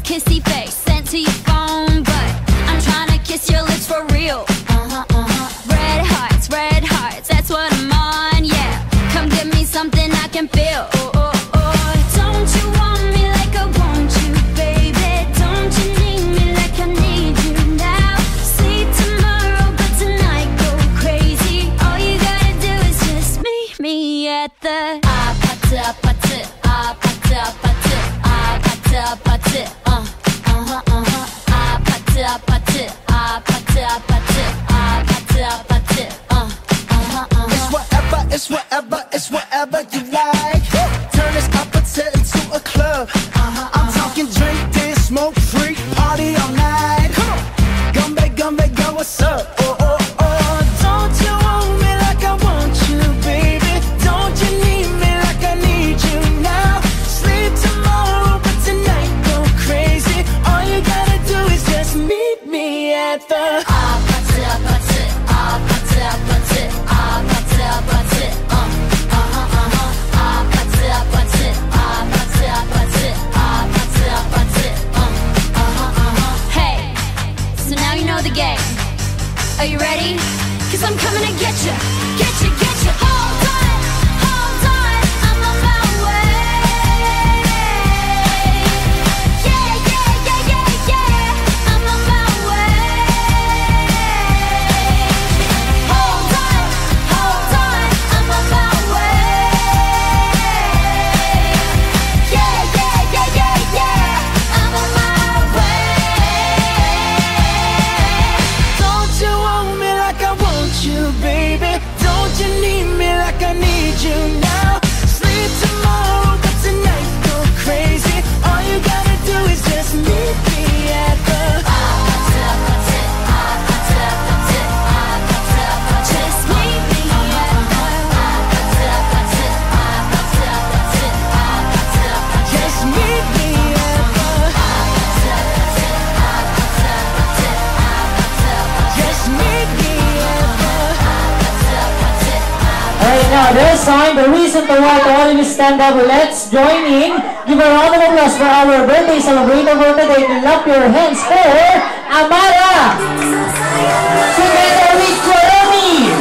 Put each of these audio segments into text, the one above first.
Kissy face sent to your phone, but I'm trying to kiss your lips for real. Red hearts, that's what I'm on, yeah. Come give me something I can feel. Don't you want me like I want you, baby? Don't you need me like I need you now? See tomorrow, but tonight go crazy. All you gotta do is just meet me at the It's whatever you like. Turn this opposite into a club. I'm talking drink, dance, smoke, freak, party all night. Come on, gumbe, what's up? Don't you want me like I want you, baby? Don't you need me like I need you now? Sleep tomorrow, but tonight go crazy. All you gotta do is just meet me at the Are you ready? 'Cause I'm coming to get you, get you, get you. Hold on, I'm on my way. Yeah, I'm on my way. Hold on, I'm on my way. Yeah, I'm on my way. Don't you want me like I want you, baby? Don't you need me like I need you now? Sleep tomorrow, but tonight go crazy. All you gotta do is just meet me at the Just meet me at Just meet me at the Just meet me at the Alright, now this song, the reason to why to all of you stand up, let's join in. Give a round of applause for our birthday celebrator for today. Clap your hands for Amara! Together with Jeremy!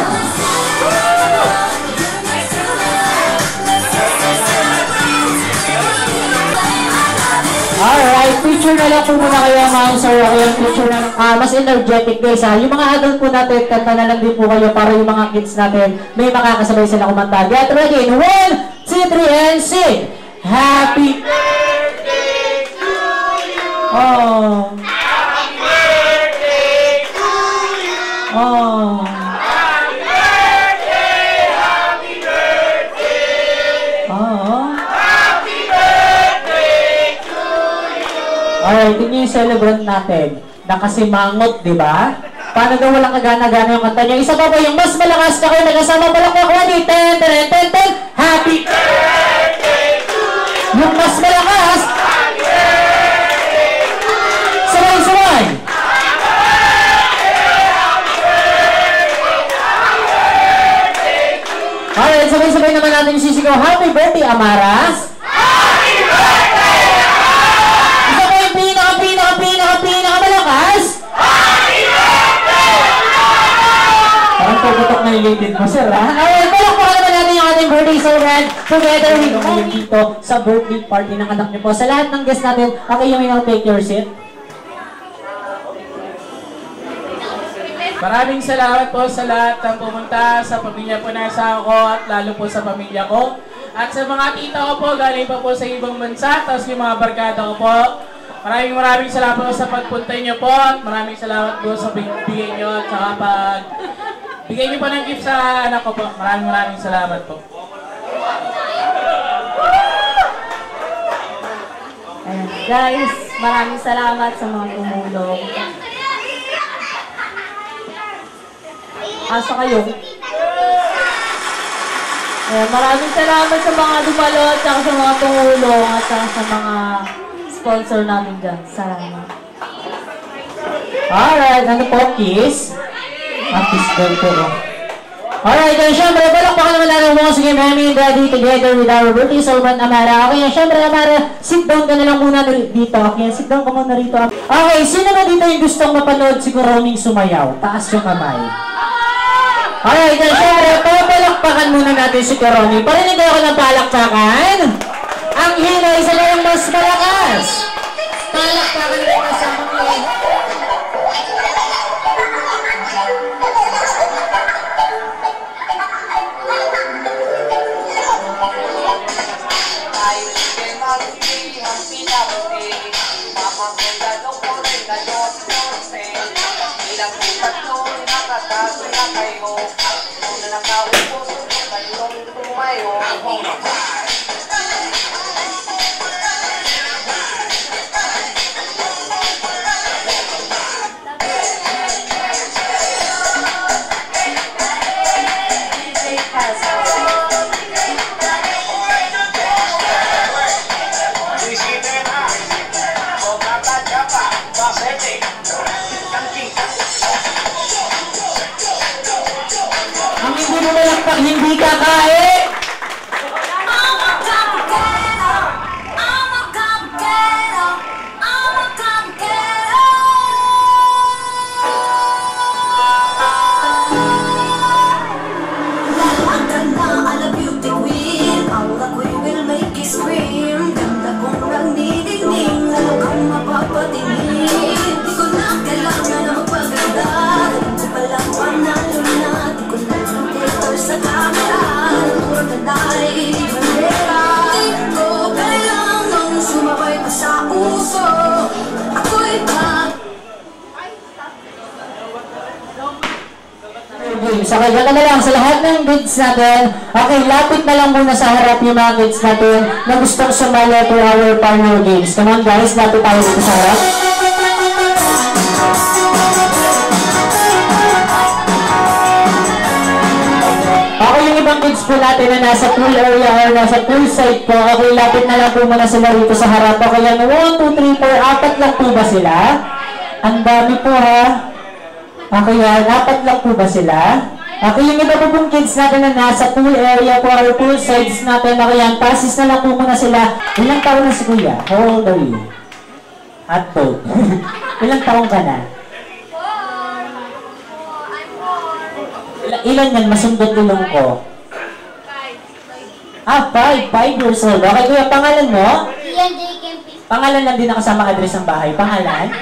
Alright, picture na lang po muna kayo mga sir. Yung picture na mas energetic guys ha. Yung mga adult po natin, kanta na lang din po kayo para yung mga kids natin may makakasabay sila kumanta. Get ready in 1, 2, 3, and sing! Happy birthday to you! Oh! Happy birthday to you! Oh! Happy birthday! Happy birthday! Oh! Alright, yun yung celebrant natin. Nakasimangot, di ba? Paano daw walang kagana-gana yung kanta niya? Isa pa yung mas malakas na kayo. Nagkasama pa lang ako. Ten. Happy birthday to you! Yung mas malakas. Happy birthday to you! Sabay! Alright, sabay-sabay naman natin yung sisigaw. Happy birthday, Amaras! Pinakamalakas? Happy birthday! Parang puputok na yung din mo, sir, ha? Alright, palakpakan naman natin yung ating birthday celebrant together with ngayon dito sa birthday party ng anak niyo po. Sa lahat ng guests natin, okay yung take your seat. Maraming salamat po sa lahat ng pumunta, sa pamilya po na asawa ko at lalo po sa pamilya ko. At sa mga tita ko po, galing pa po sa ibang bansa, tapos yung mga barkada ko po. Maraming salamat po sa pagpunta niyo po at maraming salamat po sa bigay niyo at saka bigay niyo po ng gift sa anak ko po. Maraming salamat po. Ayan. Guys, maraming salamat sa mga tumulong. Asa kayo? Ayan, maraming salamat sa mga dumalo at sa mga tumulong at sa mga sponsor namin dyan. Salamat. Alright, ano po, kiss? Kiss daw po. Alright, and syempre, palakpakan naman natin once again, Mommy and Daddy together with our birthday servant, Amara. Okay, and syempre, Amara, sit down ka na lang muna dito. Okay, sit down ka muna rito. Okay, sino ba dito yung gustong mapanood si Kuroming sumayaw? Taas yung kamay. Alright, and syempre, palakpakan muna natin si Kuroming. Parinig ako ng palakpakan. Ang hina, isa na yung mas malakas. Palakpakan na yung kasama ko. Ang hindi mo malakpak, hindi kakain! So, kaya na lang sa lahat ng kids natin. Okay, lapit na lang muna sa harap yung mga kids natin na gustong sumali to our partner games. Come on guys, lapit tayo dito sa harap. Ako yung ibang kids po natin na nasa pool area or nasa pool side po. Okay, lapit na lang po muna sila rito sa harap. Okay, yan, 1, 2, 3, 4, 4 lang po ba sila? Ang dami po ha. Okay, yan, 4 lang po ba sila? Okay, yung iba po pong kids natin na nasa pool area po or pool sides natin. Okay, yan, passes na lang po muna sila. Ilang taon na si Kuya? How old are you? Hotdog. Ilang taon ka na? 4. Ilan yan? Masundot ilong ko. 5 years old. Okay, Kuya, pangalan mo? Pangalan lang din nakasama address ng bahay. Pangalan?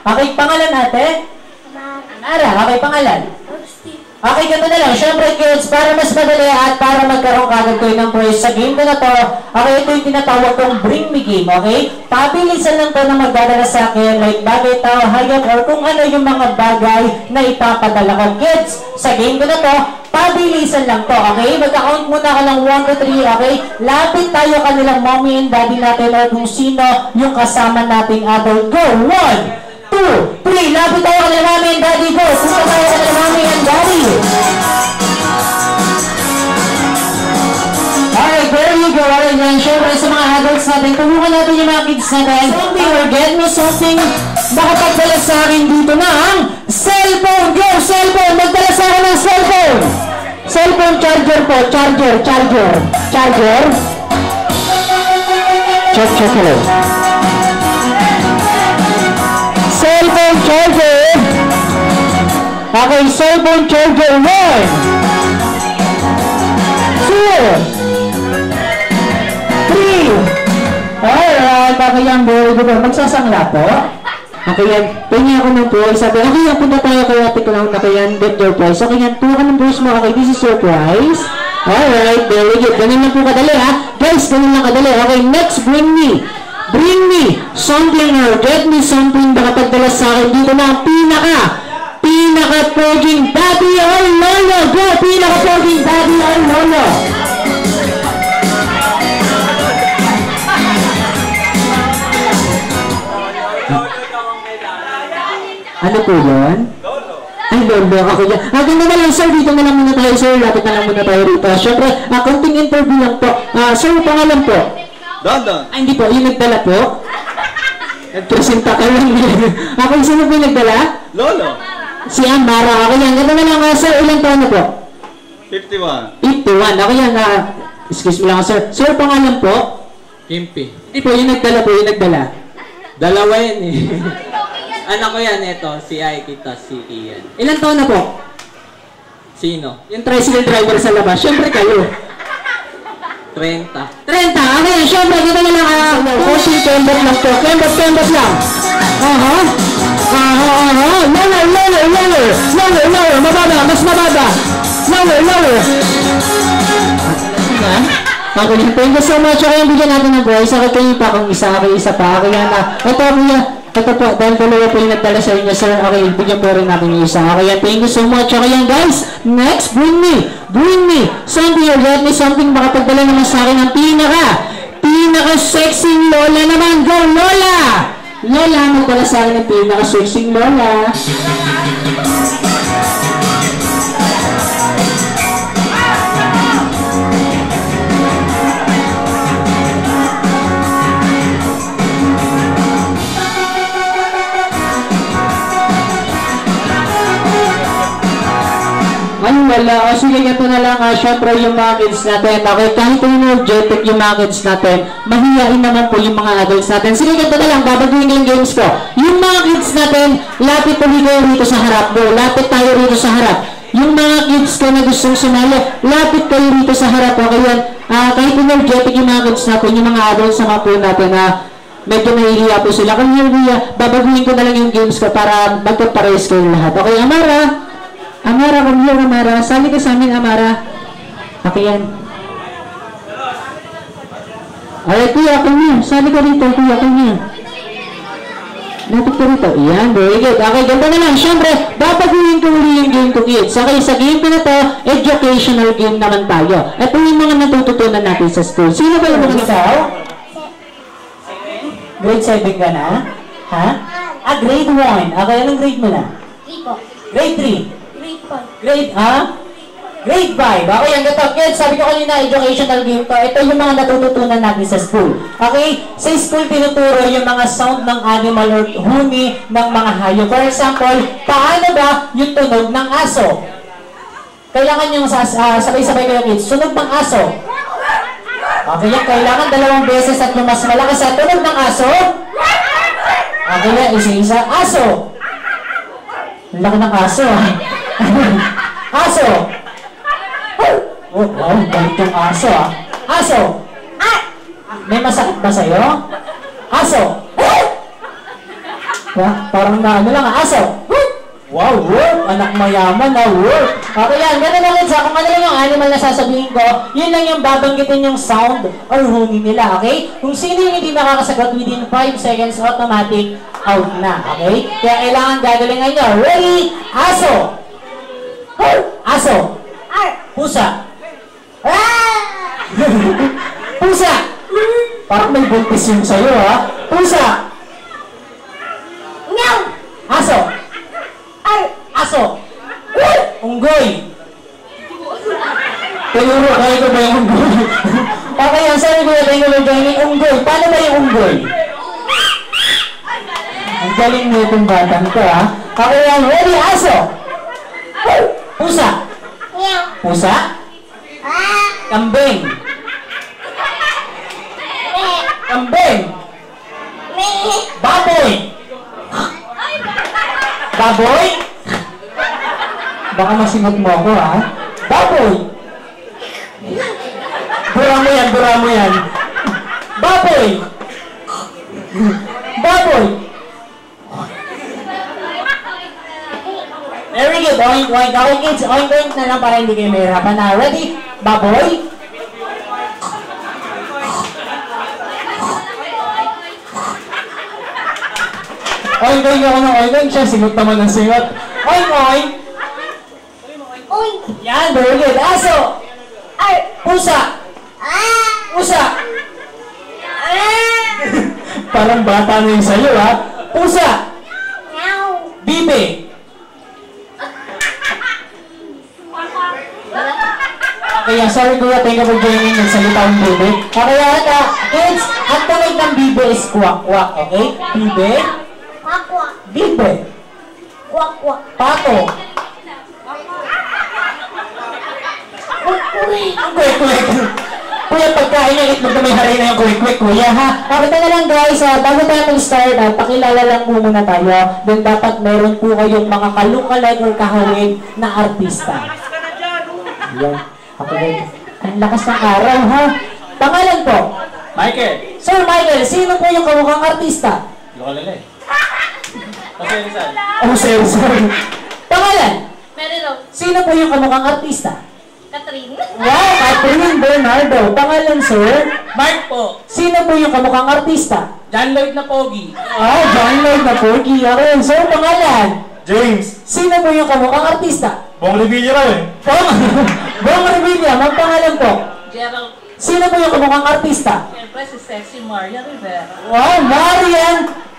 Okay, pangalan ate? Nara, okay, pangalan? Okay, ganito na lang. Siyempre, kids, para mas madali at para magkaroon kagad kayo ng praise sa game na to, okay, ito yung tinatawag kong Bring Me Game, okay? Pabilisan lang to na magdadala sa akin, like bagay, tao, hayop, or kung ano yung mga bagay na ipapadala ko. Kids, sa game ko na to, pabilisan lang to, okay? Mag-account muna ka ng 1 to 3, okay? Lapit tayo kanilang mommy and daddy natin or kung sino yung kasama nating adult. Go! 1, 2, 3, lapit tayo kanilang mommy and daddy. Go! Punta tayo kanilang mommy and daddy. Alright, there you go. Alright, yan. Siyempre sa mga adults natin, tulungan natin yung mga kids natin. Something or get me something. Makapagdala sa akin dito na ang cellphone. Go! Cellphone! Magdala sa akin ng cellphone. Cellphone charger po. Charger. Check hello. Cellphone charger. Okay, cellphone charger 1, 2, 3. Alright, okay yan, very good. Magsasangla po. Okay yan, tingin ako ng prize. Sabi, okay yan, punta tayo kay Ate Clown. Okay yan, get your prize. Okay yan, tuwa ka ng prize mo. Okay, this is your prize. Alright, very good. Ganun lang po kadali ha. Guys, ganun lang kadali. Okay, next, bring me something or get me something na kapagdala sa akin. Dito na ang pinaka-poging daddy or lolo. Go, pinaka-poging daddy or lolo. Ano po yun? Ay, lolo. Ako yan. Ganda na lang, sir. Dito na lang muna tayo, sir. Lapit na lang muna tayo rito. Siyempre, konting interview lang po. Sir, pangalan po? Don. Ay, hindi po. Yung nagdala po? Nagpresenta ka lang. Ako, sino po yung nagdala? Lolo. Si Amara. Ako yan. Ganda na lang, sir. Ilang taon na po? 51. 51. Ako yan. Excuse me lang, sir. Sir, pangalan po? Kimpi. Hindi po, yung nagdala po, yung nagdala. Dalawa yan eh. Anak ko yan, ito. Si Ike, si Ian. Ilang taon na po? Sino? Yung tricycle driver sa labas. Siyempre kayo. 30. 30. Ako yan. Siyempre, kita na lang. Pushing kembot lang po. Kembot lang. Aha. Lower. Mababa. Mas mababa. Lower. Ako yan. Thank you so much. Ako yung bigyan natin ng voice. Ako kayo pa kung isa. Ako isa pa. Ako yan. Ito kuya. Ito po. Dahil dalawa po yung nagdala sa inyo, sir. Okay, bigyan po rin natin yung isa. Ako yan. Thank you so much. Ako yan, guys. Next, bring me something or get me something. Makapagdala naman sa akin ang pinaka-sexy Lola naman. Go, Lola! Lola, magdala sa akin ang pinaka-sexy Lola. Ay, wala. O sige, ganito na lang. Siyempre, yung mga kids natin. Okay, kahit energetic yung mga kids natin, mahihain naman po yung mga adults natin. Sige, ganito na lang. Babaguhin ko yung games ko. Yung mga kids natin, lapit po kayo rito sa harap. Go, lapit tayo rito sa harap. Yung mga kids ko na gustong sumali, lapit kayo rito sa harap. Okay, yan. Kahit energetic yung mga kids natin, yung mga adults naman po natin, medyo nahihiya po sila. Kung nahihiya, babaguhin ko na lang yung games ko para magpapares kayo lahat. Okay, Amara, come here, Amara. Sali ka sa amin, Amara. Okay yan. Alright, kuya, come here. Sali ka rito, kuya, come here. Lapit ka rito. Yan, very good. Okay, ganda na lang. Siyempre, babaguhin ko uli yung game ko, kids. Okay, sa game ko na to, educational game naman tayo. Ito yung mga natututunan natin sa school. Sino ba yung mga ikaw? Grade 7 ka na? Ha? Grade 1. Okay, anong grade mo na? 3 po. Grade 3. Grade 5. Grade 5. Okay, ang gato. Kids, sabi ko kanina, educational game to. Ito yung mga natututunan natin sa school. Okay? Sa school, tinuturo yung mga sound ng animal or huni ng mga hayop. For example, paano ba yung tunog ng aso? Kailangan yung sabay-sabay kayo, kids. Tunog ng aso. Okay, yan. Kailangan 2 beses at yung mas malakas sa tunog ng aso. Okay, yan. Isa-isa. Aso. Laki ng aso. Aso! Oh, wow, galit yung aso Aso! May masakit ba sa'yo? Aso! Parang na ano lang aso! Wow, anak mayaman Okay yan, gano'n lang sa kung ano lang yung animal na sasabihin ko, yun lang yung babanggitin yung sound or huni nila, okay? Kung sino yung hindi makakasagot within 5 seconds, automatic out na, okay? Kaya kailangan gagalingan nyo. Ready? Aso! Aso! Pusa! Pusa! Parang may buntis yung sa'yo, Pusa! Aso! Aso! Unggoy! Tinuro, kaya ko ba yung unggoy? Okay, ang sabi ko yung unggoy. Paano ba yung unggoy? Ang galing mo itong batang ko, Okay, yan. Ready? Aso! Pusa! Pusa? Kambing! Kambing! Baboy! Baboy? Baka masingot mo ako, Baboy! Bura mo yan. Baboy! Baboy! Very good. Oink, oink. Okay, kids. Oink, oink na lang para hindi kayo mahirapan na. Ready? Baboy? Oink, oink ako ng oink, oink. Siya, singot naman ng singot. Oink, oink. Oink. Yan, very good. Aso. Pusa. Pusa. Parang bata na yung sa'yo, Pusa. Bibe. Kaya sorry kuya, thank you for joining. Nagsalita ang baby. Kaya kids, Ang tunog ng bibe is kwak-kwak, okay? Bibe? Kwak-kwak. Bibe. Kwak-kwak. Pato. Ang kwek-kwek. Kuya, pagkain ng itlog na may hari na yung kwek-kwek, kuya, ha? Pakita na lang, guys, bago tayo mag-start, pakilala lang po muna tayo. Then dapat meron po kayong mga kalukalay or kahawig na artista. Yan. Okay, ang lakas ng araw, ha? Pangalan po? Michael. Sir Michael, sino po yung kamukhang artista? Lokalala eh. Jose Rizal. Oh, sorry. Pangalan? Meron. Sino po yung kamukhang artista? Catherine. Wow, Catherine Bernardo. Pangalan, sir? Mark po. Sino po yung kamukhang artista? John Lloyd na pogi. John Lloyd na Porky. Okay, sir, pangalan? James, Sino po yung kamukhang artista? Bong Revilla raw eh. Bong Revilla, magpangalan po. Gerald. Sino po yung kamukhang artista? Siyempre si Sexy Maria Rivera. Wow,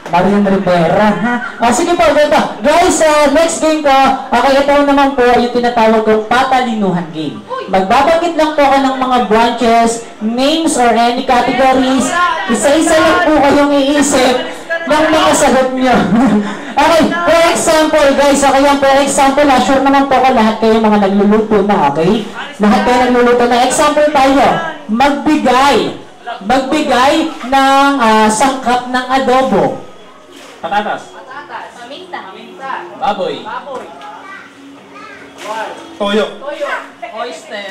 Marian Rivera, ha? Sige po, ganito. Guys, next game ko, okay, ito naman po yung tinatawag kong patalinuhan game. Magbabanggit lang po ako ng mga branches, names, or any categories. Isa-isa lang po kayong iisip ng mga sagot nyo. Okay, for example, guys, okay yan, for example, sure naman po ako lahat kayo mga nagluluto na, okay? Lahat kayo nagluluto na. Example tayo, magbigay ng sangkap ng adobo. Patatas. Paminta. Baboy. Toyo. Oyster.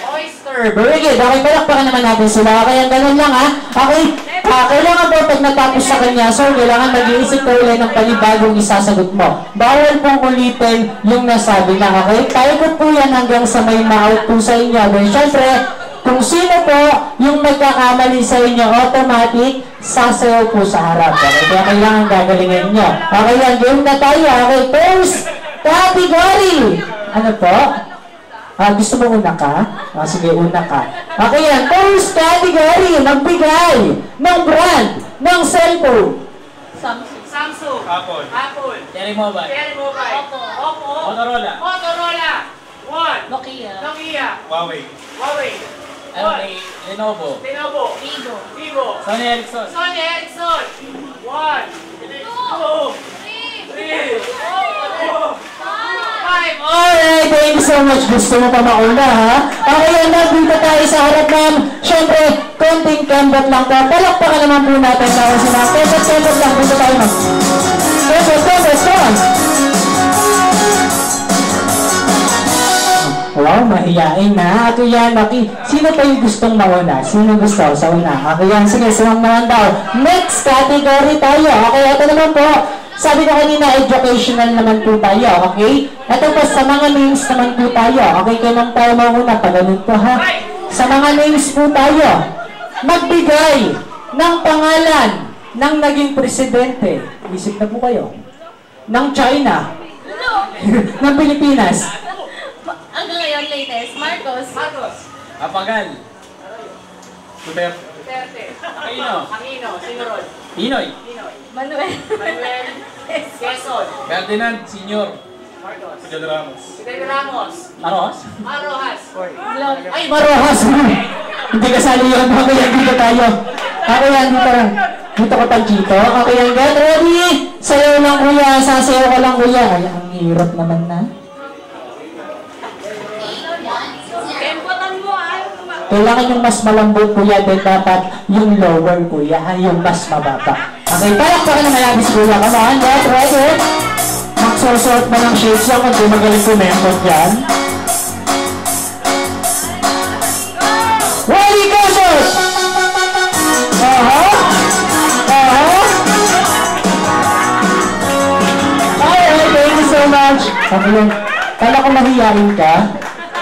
Very good. Okay, palakpakan naman natin sila. Kaya ganun lang, ha? Okay, kailangan po pag natapos sa kanya, so kailangan mag-iisip ka ulit ng panibagong isasagot mo. Bawal pong ulitin yung nasabi na, okay? Paikot po yan hanggang sa may ma-out po sa inyo. Then, syempre, kung sino po yung magkakamali sa inyo, automatic, sasayaw po sa harap. Okay? Kaya kailangan gagalingin nyo. Okay, yan. Game na tayo. Okay, first category. Ano po? Gusto mo una ka? Sige, una ka. Okay yan. First category, magbigay ng brand ng cellphone. Samsung. Apple. Cherry Mobile. Oppo. Motorola. Nokia. Huawei. Lenovo. Vivo. Sony Ericsson. 5. Alright, thank you so much. Gusto mo pa mauna, ha? Okay, yan na. Dito tayo sa harap ng, syempre, konting kembot lang po. Palakpakan naman po natin na kung sila. Kembot lang. Dito tayo mag... Kembot. Wow, mahiyain na. Ako yan, Maki. Sino pa yung gustong mauna? Sino gusto sa una? Ako yan. Sige, sumang naman daw. Next category tayo. Okay, ito naman po. Sabi ko kanina, educational naman po tayo, okay? Ito po, sa mga names naman po tayo. Okay, kayo nang tayo mauna. Paganon po, ha? Sa mga names po tayo, magbigay ng pangalan ng naging presidente. Isip na po kayo. Ng China. Ng Pilipinas. Hanggang ngayon, latest. Marcos. Apagal. Duterte. Aquino. Pinoy. Manuel. Quezon. Ferdinand Sr. Fidel Ramos. Aros. Ay, Marojas! Hindi kasali yun. Okay, yan, dito tayo. Okay, yan, dito lang. Dito ko Panchito. Okay, yan, get ready! Sayaw lang, kuya. Sasayaw ko lang, kuya. Ay, ang hirap naman na. Kailangan yung mas malambot, kuya. Then dapat yung lower, kuya. Yung mas mababa. Okay, palakpakan naman natin si kuya. Come on, get ready! Magsosort mo ng shades lang kung di magaling kumembot yan. Ready, go, sir! Alright, thank you so much. Okay yan. Kala ko mahihain ka.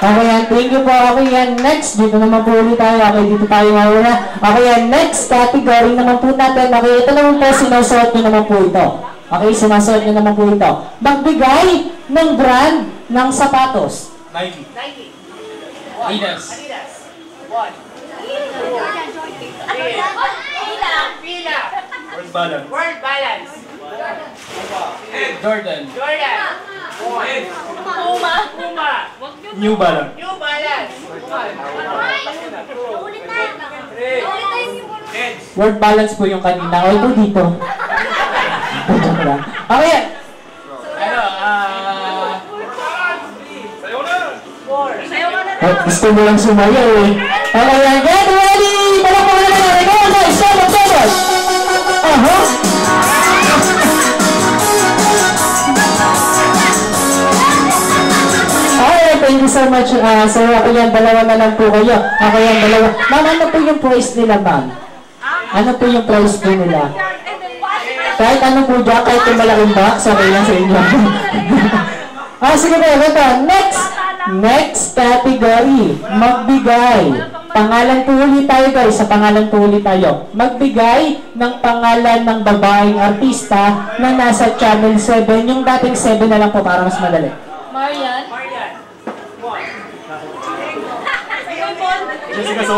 Okay yan, thank you po. Okay yan, next. Dito naman po ulit tayo. Okay, dito tayo mauna. Okay yan, next category naman po natin. Okay, ito naman po, sinusuot nyo naman po ito. Okay, sinusuot nyo naman po ito. Magbigay ng brand ng sapatos. Nike. Adidas. World Balance. Jordan. Puma. New Balance. Word balance po yung kanina. O ito dito. Joke lang. Okay. Ano, Gusto mo lang sumayaw eh. Okay, get ready! Palakpakan na natin. Go guys! Sabot! Okay, thank you so much. So, ayan, dalawa na lang po kayo. Okay, yan, dalawa. Ma'am, ano po yung price nila, ma'am? Ano po yung price po nila? Kahit ano po dyan, kahit yung malaking box, okay lang sa inyo. Sige po, ito. Next category, magbigay. Pangalan po ulit tayo guys, sa pangalan po ulit tayo. Magbigay ng pangalan ng babaeng artista na nasa Channel 7. Yung dating 7 na lang po para mas madali. Marian. Jessica So.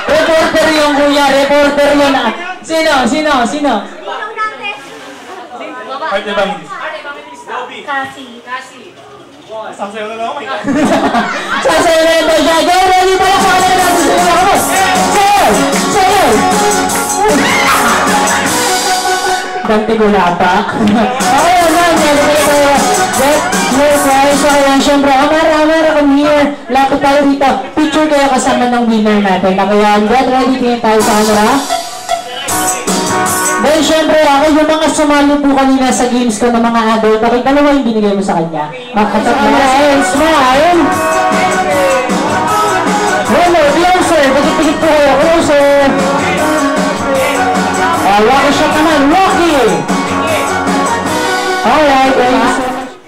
Reporter yung kuya, reporter yun. Sino? Arte Evangelist. Cassie. Sasayaw na lang ako. Sasayaw na ito siya. Go, ready pala sa kanila natin sa mga kapos. Sayaw! Dante Gulapa. Okay, naman. Get your prize. Ayan, syempre, Amara, come here. Lapit tayo dito. Picture kayo kasama ng winner natin. Kaya, get ready. Tingin tayo sa camera. Then, syempre, ako yung mga sumali po kanina sa games ko ng mga adult. Okay, dalawa yung binigay mo sa kanya. Smile! Hello, closer! Pagkipigit po kayo, closer! Rocky shot naman, Rocky! Alright,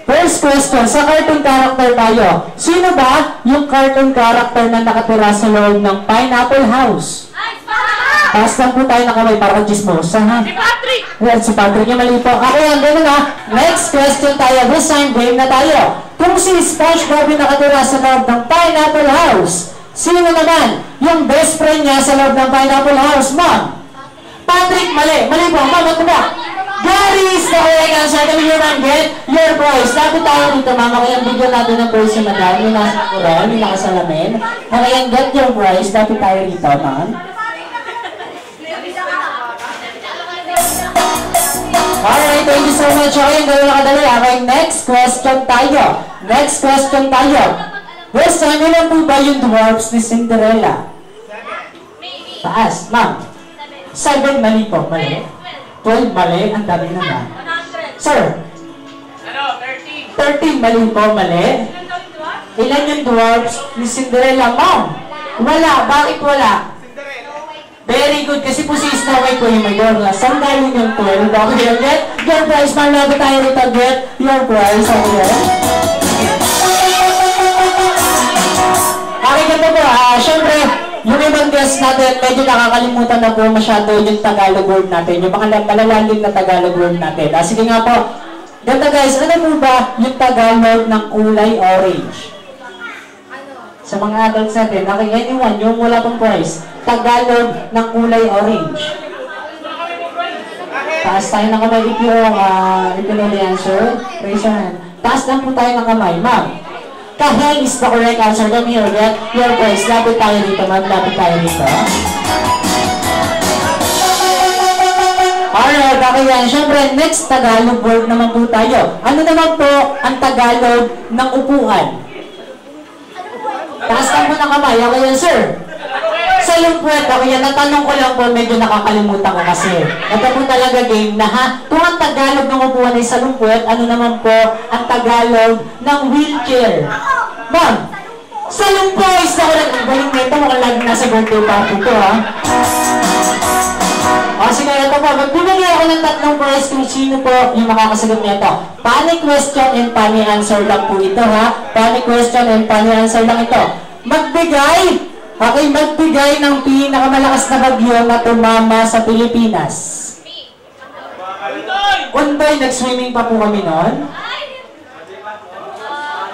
first question, sa cartoon character tayo. Sino ba yung cartoon character na nakatira sa loob ng Pineapple House? Taas lang po tayo na kamay para kang chismosa, ha? Si Patrick! Yeah, si Patrick yung mali po. Ako yan, gano'n ha. Next question tayo. This time, game na tayo. Kung si SpongeBob yung nakatira sa loob ng Pineapple House, sino naman yung best friend niya sa loob ng Pineapple House, ma'am? Patrick, mali. Mali po. Ma'am, ito ba? Gary is the correct answer. Kami yun ang get your prize. Dapat tayo dito, mama. Kaya bigyan natin ng prize yung madami. Yung nasa kuron, yung nakasalamin. Kaya get your prize. Dapat tayo dito, ma'am. Alright, thank you so much. Okay, gano'n na kadali. Okay, next question tayo. This time, ilan po ba yung dwarfs ni Cinderella? Taas, ma'am. 7, mali po. Mali. 12, mali. Ang dami naman. Sir? 13, mali po. Mali. Ilan yung dwarfs ni Cinderella? Ma'am? Wala. Bakit wala? Very good, kasi po si Snow White po yung may dorla. Saan galing yung 12? Okay, get your prize. Malago tayo rito, get your prize. Okay. Okay, ganito po. Siyempre, yung ibang guests natin, medyo nakakalimutan na po masyado yung Tagalog word natin. Yung mga malalalim na Tagalog word natin. Sige nga po. Ganito guys, ano po ba yung Tagalog ng kulay orange? Sa mga adults natin, anyone, yung wala pong prize. Tagalog ng kulay orange. Taas tayo ng kamay if you know the answer. Raise your hand. Taas lang po tayo ng kamay. Ma'am, kahel is the correct answer. Come here, get your prize. Lapit tayo dito, ma'am. Lapit tayo dito. Alright, okay yan. Siyempre, next Tagalog word naman po tayo. Ano naman po ang Tagalog ng upuan? Taas lang po ng kamay. Okay yan, sir. Sa yung puwet, okay yan. Natanong ko lang po, medyo nakakalimutan ko kasi. Ito po talaga game na ha. Kung ang Tagalog ng upuan ay salumpwet, ano naman po ang Tagalog ng wheelchair? Ma'am, salumpwet na ko lang. Ang galing nito, mukhang lagi nasa birthday party ko ha. O sige, ito po. Magbibigay ako ng 3 prize kung sino po yung makakasagot nito. Funny question and funny answer lang po ito ha. Funny question and funny answer lang ito. Magbigay ng pinakamalakas na bagyo na tumama sa Pilipinas. Unday, nag-swimming pa po kami noon.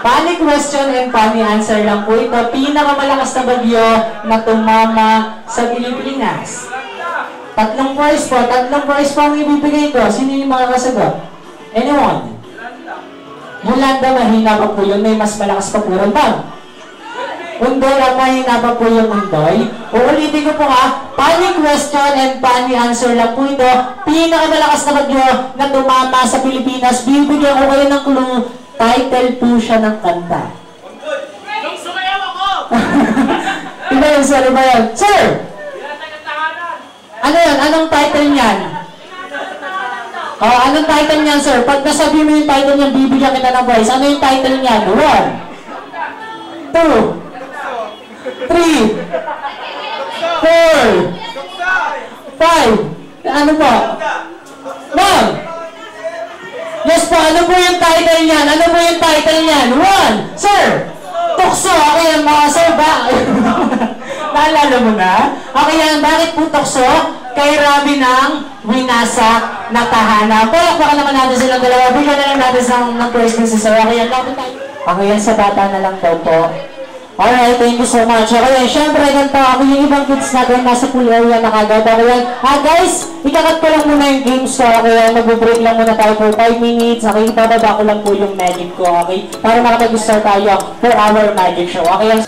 Funny question and funny answer lang po ito. Pinakamalakas na bagyo na tumama sa Pilipinas. 3 prize po. 3 prize po ang ibibigay ko. Sino yung makakasagot? Anyone? Yolanda, mahina pa po yun. May mas malakas pa po rin. Ma'am? Undoy, ang mahina po yung undoy. Uulitin ko po ha, funny question and funny answer lang po ito. Pinakamalakas na bagyo na tumama sa Pilipinas. Bibigyan ko kayo ng clue. Title po siya ng kanta. Nung sumayaw ako! Iba yun, sir, iba yun. Sir! Ano yun? Anong title niyan? Anong title niyan, sir? Pag nasabi mo yung title niyan, bibigyan kita ng voice. Ano yung title niyan? 1, 2, 3, 4, 5. Ano po? Ma'am! Yes po, ano po yung title niyan? Ano po yung title niyan? 1, sir! Tukso! Okay, mga sir ba? Naalala mo na? Okay yan, bakit po tukso? Kay Robby ng winasak na tahanan. Palakpakan naman natin silang dalawa. Bigyan na lang natin ng question si sir. Okay yan, lapit tayo. Okay yan, sa bata na lang daw po. Alright, thank you so much. Okay, syempre, ganito ako yung ibang kids natin nasa pool area na kagad. Okay yan. Guys, ikakat ko lang muna yung games ko. Okay yan, mag-break lang muna tayo for 5 minutes. Okay, ibababa ko lang po yung magic ko. Okay, para makapag-start tayo for our magic show. Okay yan.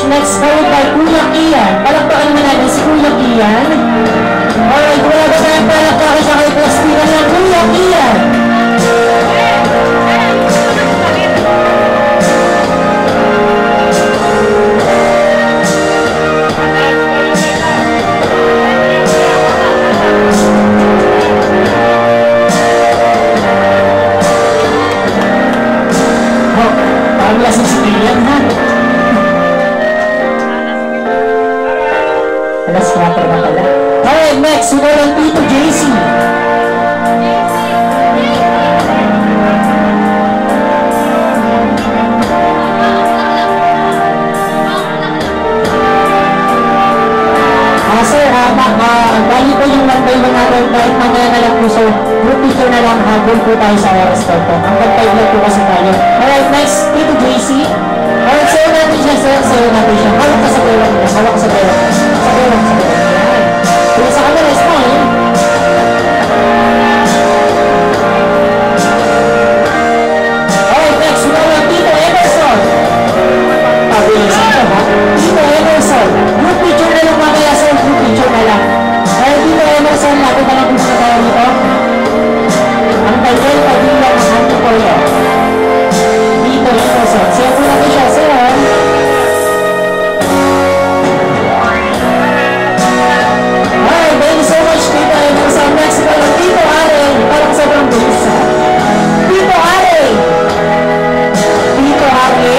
Next, followed by Kuya Ian. Palakpakan naman natin si Kuya Ian. Alright, wala ba tayong palakpakan siya kay Plastina ng Kuya Ian? Parang lasing si Ian, ha? Alas 4 na pala. Alright, next, we go on Tito JC. Sir, bali po yung one-by-one natin kahit mamaya na lang po. So, group picture na lang, habol po tayo sa oras to. Hanggang 5 lang po kasi tayo. Alright, next, Tito JC. Alright, sayo natin siya, sir. Sayo natin siya. Hawak ka sa pera. Hawak ka sa pera. Sa pera. Sa pera. Kaya sa camera, smile. Alright, next, we have Tito Emerson. Pabilisan ko, ha? Tito Emerson. Group picture na lang mamaya, sir. Group picture na lang. Alright, Tito Emerson. Natin na lang po sa tayo nito. Ang Daniel Padilla ng Antipoyo. Tito Emerson. Sayo po natin siya, sir. Thank you so much, Tito Emerson. Next, Tito Are. Parang sobrang bilis. Tito Are. Tito Are.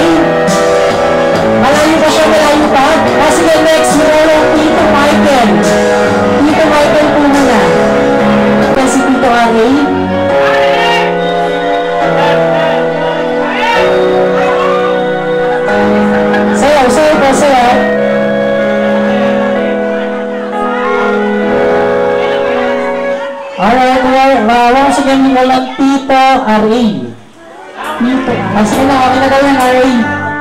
Malayo pa siya, malayo pa. Sige, next, meron Tito Michael. Tito Michael po muna. Ito si Tito Are. Sayaw, sayaw po, sayaw. Alright, once again, walang Tito R.A. Tito, sige na, okay na daw yan, R.A.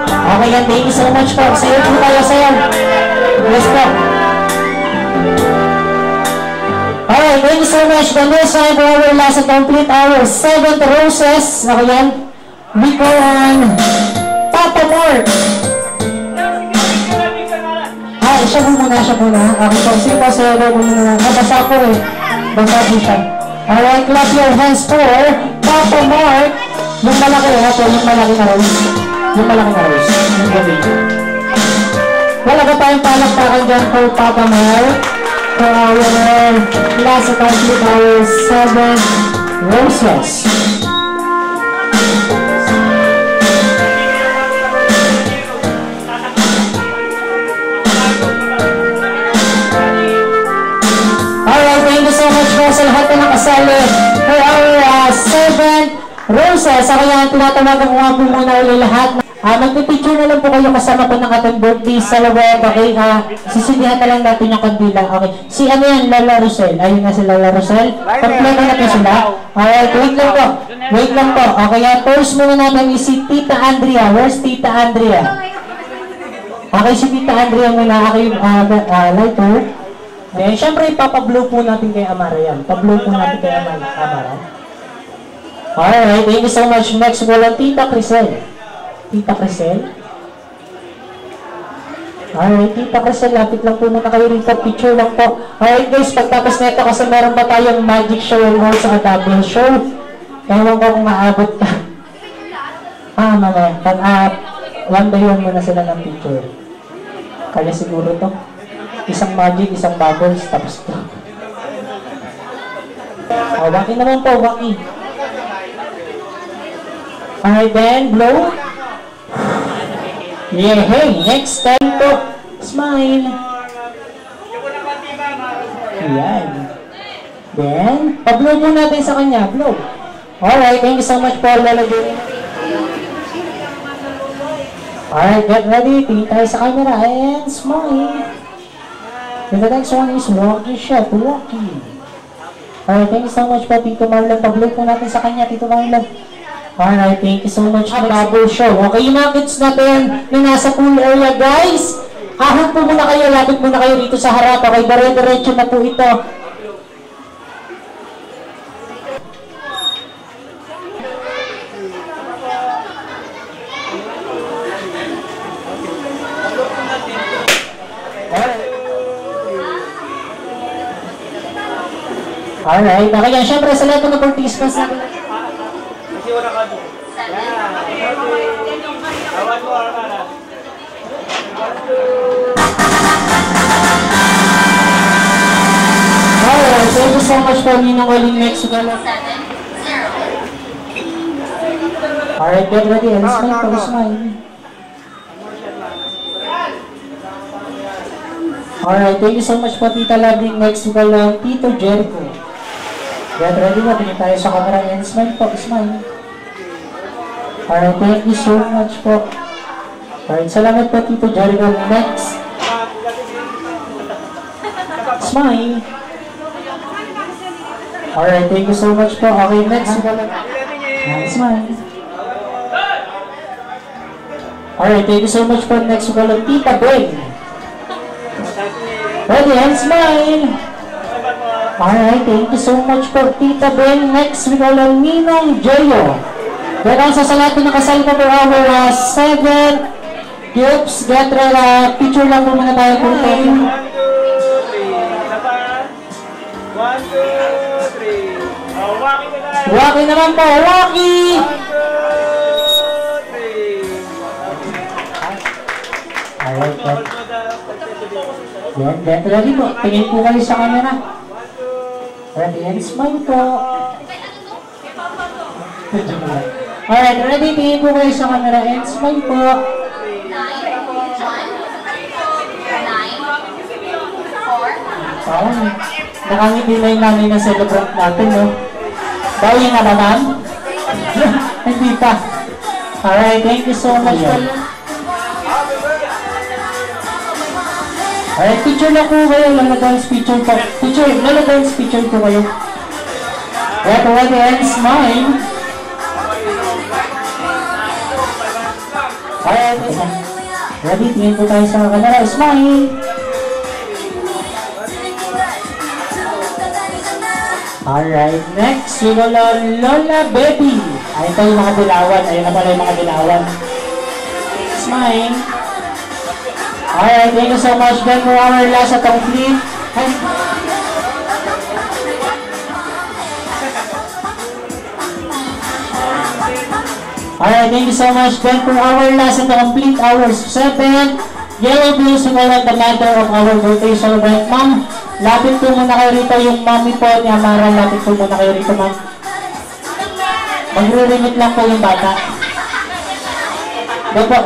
Okay yan, thank you so much po. Sayo po tayo, sayo. Yes po. Alright, thank you so much. The next time for our last and complete hour, 7th Roses. Okay yan. we go on Papa Mark. Siya po muna. Okay po, sino pa siya po muna. Nabasa ko eh. Basa po siya. Alright, clap your hands for Papa Mark. Yung malaki po, yung malaki na rose. Yung malaki na rose. Yung gabi. Wala ba tayong palakpakan dyan for Papa Mark? For our last account with our 7 roses. Alright, thank you so much po sa lahat na nakasali for our 7 roses. Sa kaya tinatawagan ko nga po muna ulit lahat. Magpipicture na lang po kayo kasama po ng ating birthday sa lawag. Okay, sisindihan na lang natin yung kandila. Okay, si ano yan, Lala Rosel. Ayun nga si Lala Rosel. Kompleto na po sila. Alright, wait lang po. Okay, first muna natin is si Tita Andrea. Where's Tita Andrea? Okay, si Tita Andrea muna. Okay, lighter. Eh, syempre, ipapa-blow po natin kay Amara yan. Pa-blow po natin kay Amara. Alright, thank you so much. Next, wala Tita Crisel. Tita Crisel. Alright, Tita Crisel, lapit lang po muna kayo rito. Picture lang po. Alright guys, pagtapos nito kasi meron pa tayong magic show and also a double show. Ewan ko kung maabot ka. Mamaya. One by one muna sila ng picture. Kaya siguro to. Isang magic, isang bubbles, tapos to. Waki naman po, waki. Alright then, blow. Yeah, hey, next time po. Smile. Ayan. Then, pa-blow po natin sa kanya. Blow. Alright, thank you so much po. Lalagyan. Alright, get ready. Tingin tayo sa camera and smile. And the next one is Rocky Chef. Rocky. Alright, thank you so much po, Tito Marlon. Pa-blow po natin sa kanya, Tito Marlon. Alright, thank you so much. Bubble show. Okay, yung mga kids natin na nasa pool area, guys. Ahon po muna kayo. Lapit muna kayo dito sa harap. Okay, dire-diretso na po ito. Alright, okay yan. Siyempre, sa lahat ng participants natin. Alright, thank you so much for Ninong Waling Mexico. Alright, get ready. And smile po, smile. Alright, thank you so much po, Tita Labing Mexico lang, Tito Jericho. Get ready na, tingin tayo sa camera and smile po, smile. Alright, thank you so much po. Alright, salamat po, Tito Jericho. Next. Smile. Alright, thank you so much po. Okay, next. Smile. Alright, thank you so much po. Next, Tita Ben. Ready, and smile. Alright, thank you so much po, Tita Ben. Next, we call on Ninong Joyo. Then also sa lahat na nakasali po for our 7 gifts. Get ready, picture lang po muna tayo po. 1, 2, 3. Waki na tayo. Waki naman po, Waki! 1, 2, 3. Alright po. Yan, get ready po. Tingin po kayo sa camera. Ready and smile po. Alright, ready? Tingin po kayo sa camera and smile po. 9, 1, 9, 4. Nakangiti na yung nanay na celebrant natin, no? Bawi nga naman? Hindi pa. Alright, thank you so much po. Alright, picture na po kayo. Lalagans picture po. Lalagans picture po kayo. Ready and smile. Alright, ready, tingin po tayo sa camera. Smile. Alright, next, we will Lola Baby. Ay, ito yung mga dilawan. Ayun na pala yung mga dilawan. Smile. Alright, thank you so much. Then for our last at complete. Alright, thank you so much. Then for our last at complete, hours 7. Yellow Blues, we will the matter of our birthday celebrant. Ma'am, lapit po muna kayo rito yung mommy po ni Amara. Lapit po muna kayo rito, ma'am. Magre-remit lang po yung bata.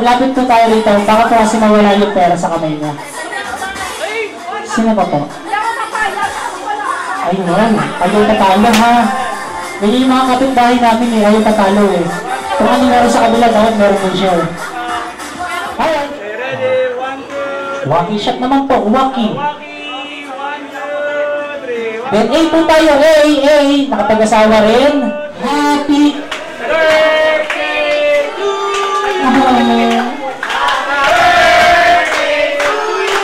Lapit po tayo rito. Baka po kasi mawala yung pera sa kamay niya. Sino pa po? Ayun, ayaw tatalo ha. Ganyan yung mga kapitbahay namin eh, ayaw tatalo eh. Kung ano meron sa kabila, dapat meron po siya. Alright. Wacky shot naman po, wacky. Then A po tayo, A. Nakapag-asawa rin. Happy birthday to you.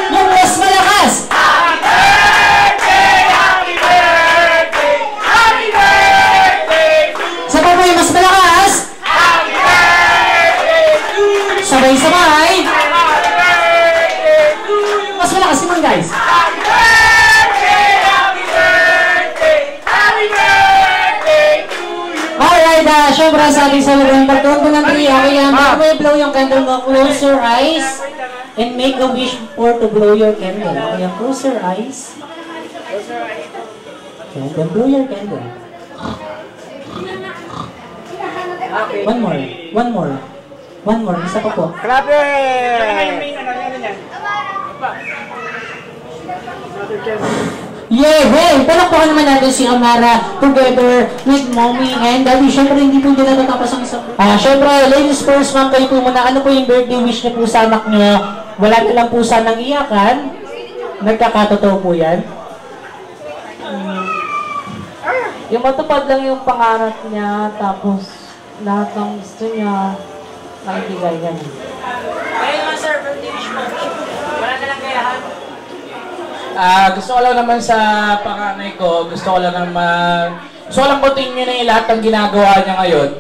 Yung mas malakas. Happy birthday, happy birthday, happy birthday to you. Sa pa yung mas malakas. Happy birthday to you. Sabay-sabay. Happy birthday to you. Mas malakas naman guys. Happy birthday, happy birthday, happy birthday to you. Alright, syempre sa ating celebrant, pagkawag ko ng 3, okay yan. Bago may blow yung candle mo, close your eyes and make a wish for to blow your candle. Okay yan, close your eyes. Okay, then blow your candle. One more, isa pa po. Grabe! Yay! Hey! Palakpakan naman natin si Amara together with Mommy and Daddy. Siyempre, hindi po nila natapos ang isang... Siyempre, ladies first, ma'am, kayo po muna. Ano po yung birthday wish niyo po sa anak niyo? Wala na lang po sanang iyakan. Nagkakatotoo po yan. Yung matupad lang yung pangarap niya, tapos lahat ng gusto niya, nakikigay ganun. Kaya naman sir, birthday wish mo. Wala na lang kayahan. Gusto ko lang naman sa panganay ko, gusto ko lang continue na yung lahat ng ginagawa niya ngayon.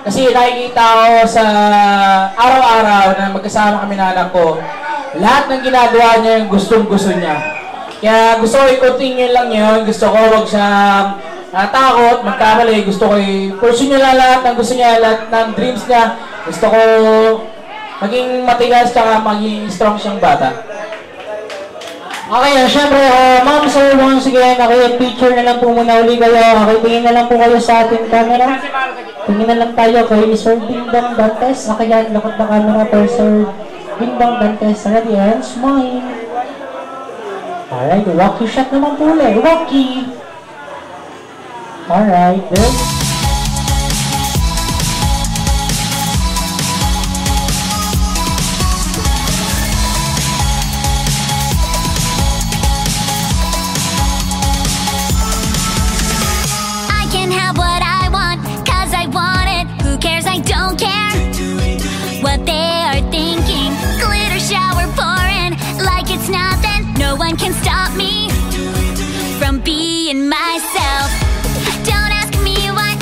Kasi nakikita ko sa araw-araw na magkasama kami na anak ko, lahat ng ginagawa niya yung gustong-gusto niya. Kaya gusto ko i-continue lang yun, gusto ko huwag siyang takot, magkamali, gusto ko i-pursue niya lahat ng gusto niya, lahat ng dreams niya. Gusto ko maging matigas tsaka maging strong siyang bata. Okay, syempre, ma'am, sir, once again, picture na lang po muna uli kayo. Okay, tingin na lang po kayo sa ating camera. Tingin na lang tayo kay Sir Dingdong Dantes. Okay, yan, lakot na camera per Sir Dingdong Dantes. Ready, and smile. Alright, wacky shot naman po ulit. Wacky. Alright, then. What they are thinking, glitter shower pouring like it's nothing. No one can stop me from being myself. Don't ask me what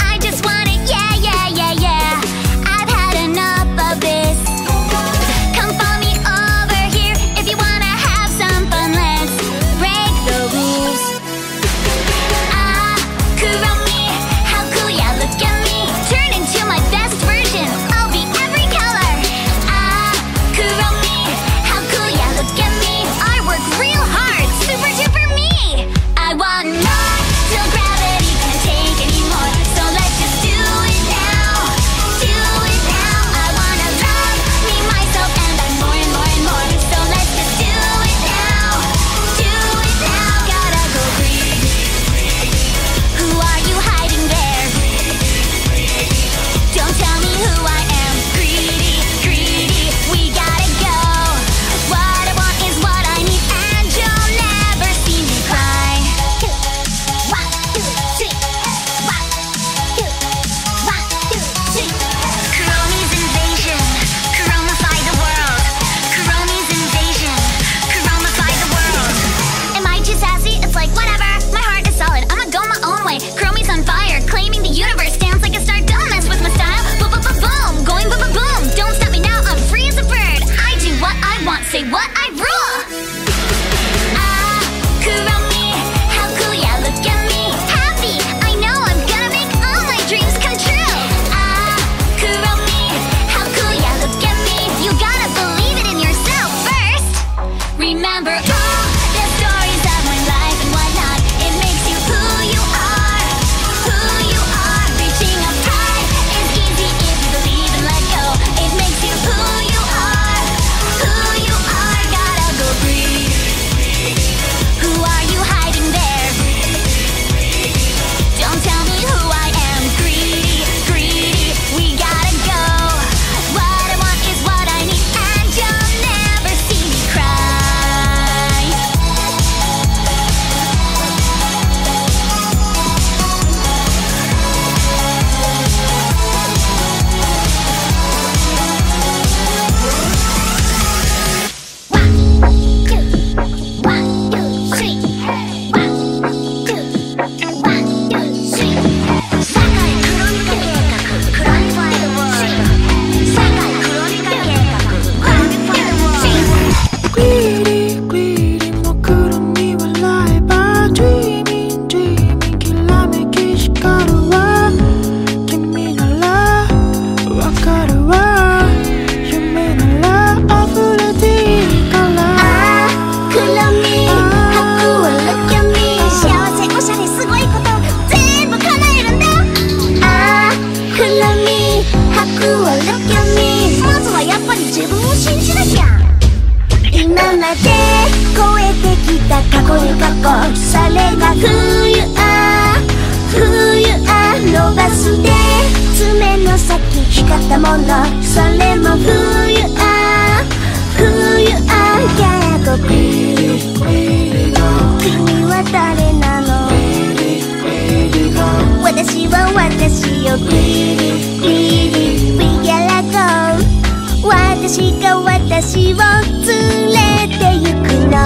Remember all the stories of my life and whatnot. It makes you who you are, who you are. Reaching up high is easy if you believe and let go. It makes you who you are, who you are. Gotta go breathe. Who are you hiding there? Don't tell me who I am. Greedy, greedy, we gotta go. What I want is what I need, and you'll never see me cry. One, two, three. 1, 2, 1, 2, 3. 世界クロニカ計画クラニファイドワールド。世界クロニカ計画クラニファイドワールド。 Greedy, greedy, mokurumi wa laiba. Dreaming, dreaming, kilameki shikaru wa kimi nara wakaru wa yume nara afurete iru kara. クロミ白はロッキャミ幸せおしゃれすごいこと全部叶えるんだ。クロミ白はロッキャミまずはやっぱり自分を信じなきゃ。今まで超えてきた過去に過去それが冬伸ばすで爪の先光ったものそれも冬やごく君は誰なの私は私よ Greedy, we gotta go 私が私を連れて行くの。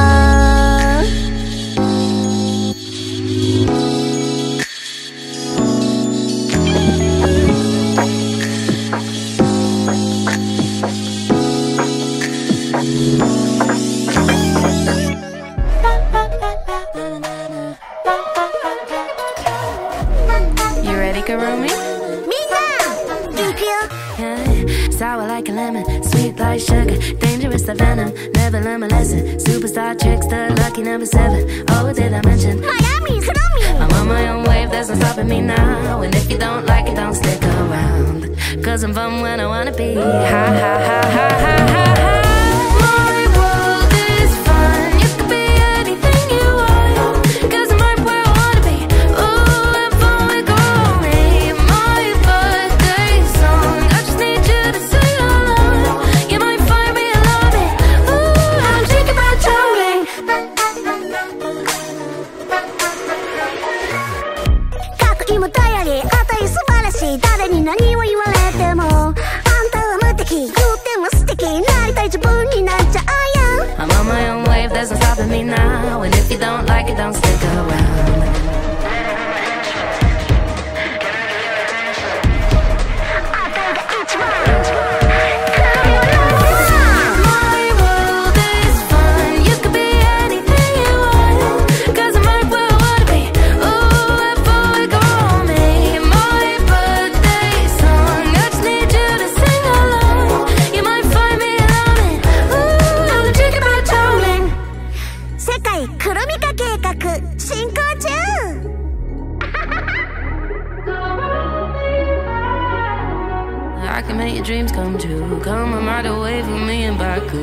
You ready, Karumi? みんな行くよ。 Sour like a lemon, sweet like sugar, dangerous like venom. Never learn my lesson. Superstar trickster, lucky number 7. Oh, what did I mention? Miami, Kurumi. I'm on my own wave, there's no stopping me now. And if you don't like it, don't stick around. Cause I'm fun when I wanna be. Ha ha ha ha ha ha ha. My world is fun. You can be anything you want. Cause I'm right where I wanna be. Ooh, have fun with me. My birthday song. I just need you to sing along. You might find me alarming. Ooh, I'm thinking about touring. かっこいいも頼りあたり素晴らしい誰に何を言われてもあんたは無敵言うても素敵なりたい自分になっちゃうやん。 I'm on my own wave, there's no stopping me now. And if you don't like it, don't stick around. あたりが一番 My world is fun. You can be anything you want. Cause I'm right where I wanna be. Ooh, have fun with me. My birthday song. I just need you to sing along. You might find me alarming. Ooh, I'm thinking about touring. 世界クロミカ計画進行中。 I can make your dreams come true. Come and ride away from me in Baku.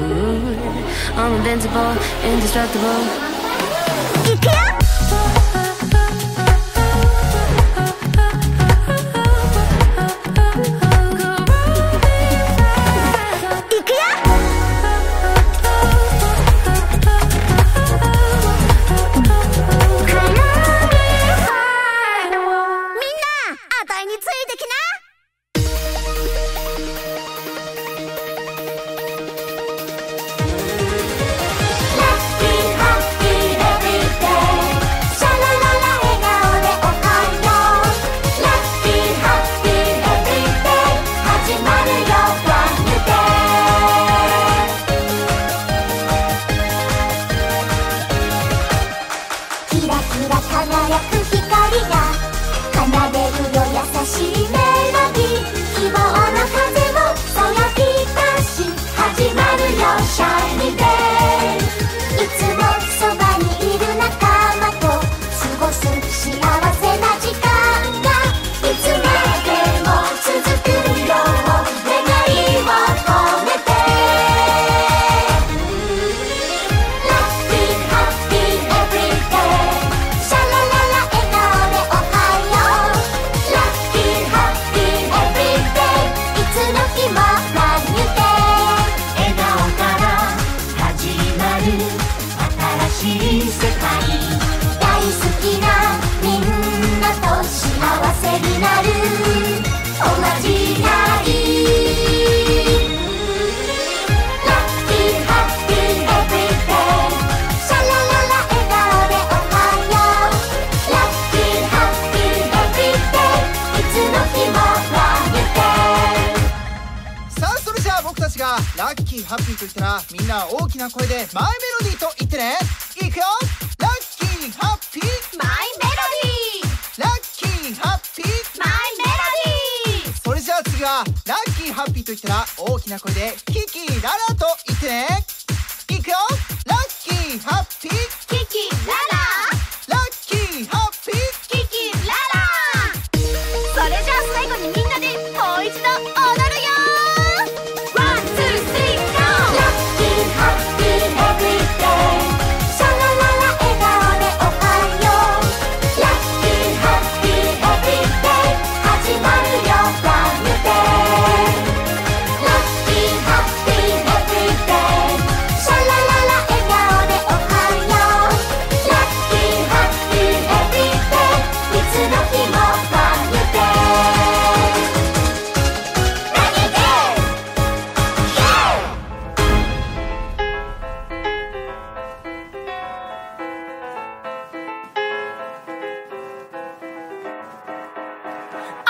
I'm invincible, indestructible. 行くよ。 行くよ。 みんなあたいについてきな。 キラキラ輝く光が奏でるよ優しいメロディー希望の風もそよぎ出し始まるよシャイニーデイしい世界大好きなみんなと幸せになるおまじないラッキーハッピーエブリデイシャラララ笑顔でおはようラッキーハッピーエブリデイいつの日もラブデイさあそれじゃあ僕たちがラッキーハッピーと言ったらみんな大きな声でマイメロディーと言ってねいくよラッキーハッピーマイメロディーラッキーハッピーマイメロディーそれじゃあ次はラッキーハッピーと言ったら大きな声でキキララと言ってねいくよラッキーハッピーキキラララッキーハッピーキキララそれじゃあ最後にみんなでもう一度踊るよワン、ツー、スリー、ゴーラッキーハッピーエブリデイシャラララ笑顔でおはようラッキーハッピーエブリデイ始まるよブランニューデイラッキーハッピーエブリデイシャラララ笑顔でおはようラッキーハッピーエブリデイいつの日もブランニューデイ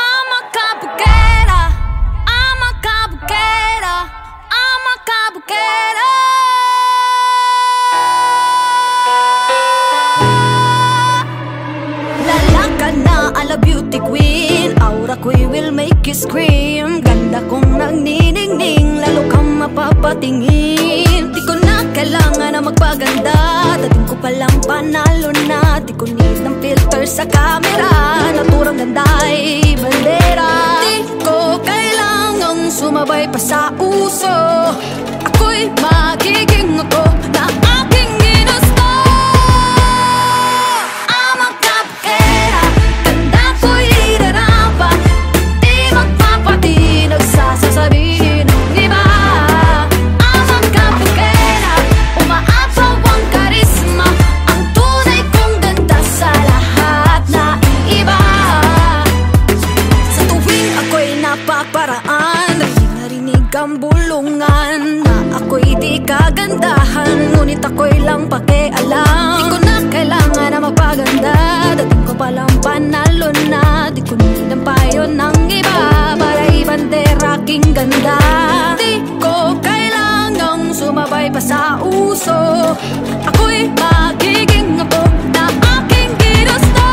I'm a cabuquera, I'm a cabuquera, I'm a cabuquera. Lalakad na ala beauty queen, aura ko'y will make you scream. Ganda kong nagniningning, lalo kang mapapatingin. Di ko na kailangan na magpaganda, dating ko palang panalo na. Di ko need ng filter sa camera, naturang ganda'y bandera. Di ko kailangang sumabay pa sa uso, ako'y magiging ako na aking ginusto. I'm a cabuquera, ganda ko'y irarapa, di magpapatinag sa sasabihin ng iba. I'm a cabuquera, umaapaw ang karisma, ang tunay kong ganda sa lahat na iiba. Sa tuwing ako'y napaparaan, narinig ang bulungan na ako'y di kagandahan, ngunit ako'y lang pakialam. Di ko na kailangan na magpaganda, dating ko palang panalo na. Di ko need ang payo ng iba para ibandera aking ganda. Di ko kailangang sumabay pa sa uso, ako'y magiging ako na aking ginusto.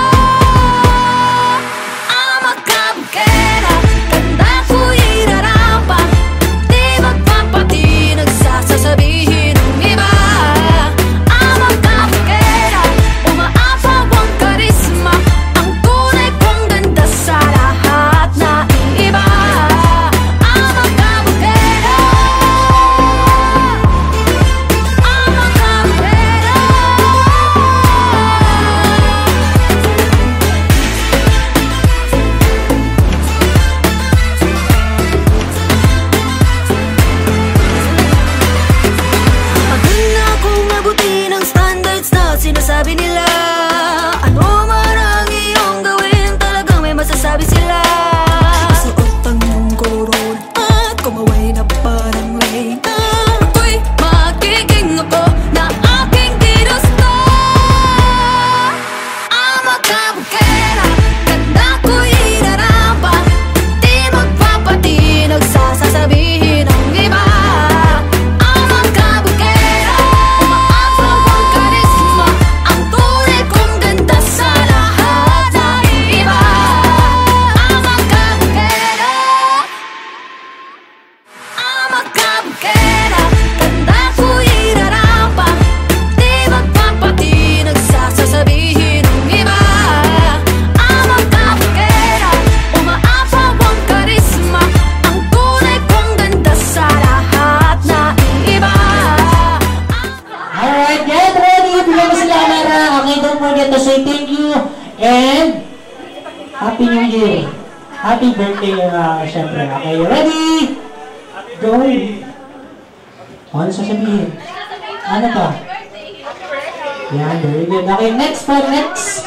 I'm a cabuquera, ganda ko'y irarapa, di magpapatinag sa sasabihin ng iba. I'm a cabuquera, umaapaw ang karisma, ang tunay kong ganda sa lahat na iiba. I'm a cabuquera, I'm a cabuquera. Pagod na akong abutin ang standards na sinasabi nila. Ano man ang iyong gawin, talagang may masasabi sila. Suot ang iyong koron at kumaway na parang reyna, ako'y magiging ako na aking ginusto. I'm a cabuquera, ganda ko'y irarapa, di magpapatinag sa sasabihin ng iba. I'm a cabuquera, umaapaw ang karisma, ang tunay kong ganda sa lahat na iiba. I'm a cabuquera, I'm a cabuquera, ganda ko'y irarapa, di magpapatinag sa sasabihin ng iba. I'm a cabuquera, umaapaw ang karisma, ang tunay kong ganda sa lahat na iiba. Alright, get ready. Bigyan mo sila camera. Okay, don't forget to say thank you and Happy New Year. Happy birthday, syempre. Okay, ready? Go. Ano sasabihin? Ano pa? Yan, very good. Okay, next po, next.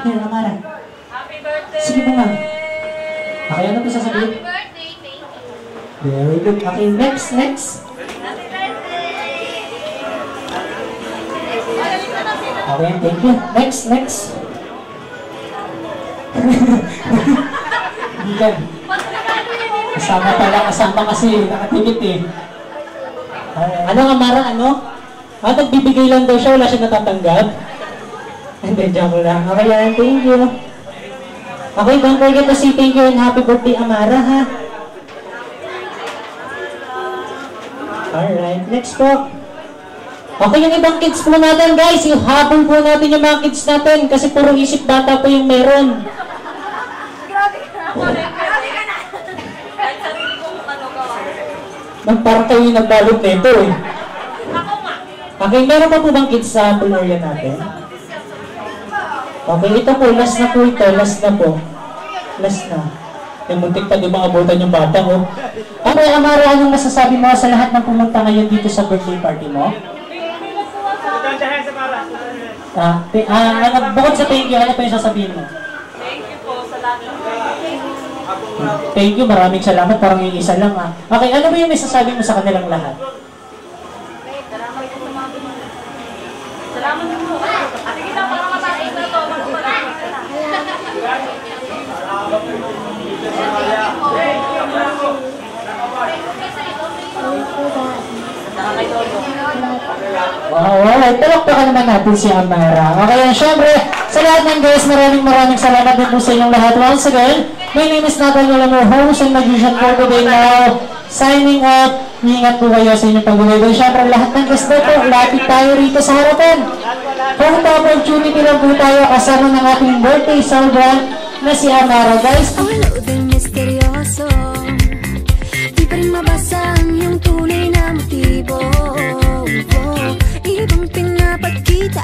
Here, Amara. Happy birthday! Sige mo nga. Okay, ano po sasabihin? Happy birthday, thank you. Very good. Okay, next. Happy birthday! Okay, thank you. Next. Hindi ka. Kasama kasi, nakatikit eh. Ano nga Mara, ano? Nagbibigay lang daw siya, wala siya natatanggap. Hindi, joke lang. Okay yan, thank you. Okay, don't forget to say thank you and happy birthday, Amara, ha? Alright, next po. Okay, yung ibang kids po natin, guys. Habol po natin yung mga kids natin kasi puro isip bata po yung meron. Grabe ka na! Kahit sarili kong ano ka. Parang kayo yung nagbalot na ito eh. Ako nga! Okay, meron pa po bang kids sa pool area natin? Okay, ito po, last na po ito, last na. Yung muntik pa di ba abutan yung bata ko? Okay, Amara, anong masasabi mo sa lahat ng pumunta ngayon dito sa birthday party mo? Bukod sa thank you, ano pa yung sasabihin mo? Thank you po sa lahat ng Thank you, maraming salamat, parang yung isa lang ah. Okay, ano ba yung masasabi mo sa kanilang lahat? Salamat po. Ate kita, parang mataing na to. Wow, alright. Talakpakan naman natin si Amara. Okay, and syempre, sa lahat ng guys, maraming salamat din po sa inyong lahat. Once again, my name is Nathaniel Amor, host and magician for today now. Signing out. Ingat po kayo sa inyong pag-uwi. Syempre, lahat ng guys na po, lapit tayo rito sa harapan. Kung opportunity lang po tayo kasama ng ating birthday celebrant na si Amara, guys. Ang hello din misteryoso, di pa rin mabasa ang iyong tunay na motibo. Ibang pinapagkita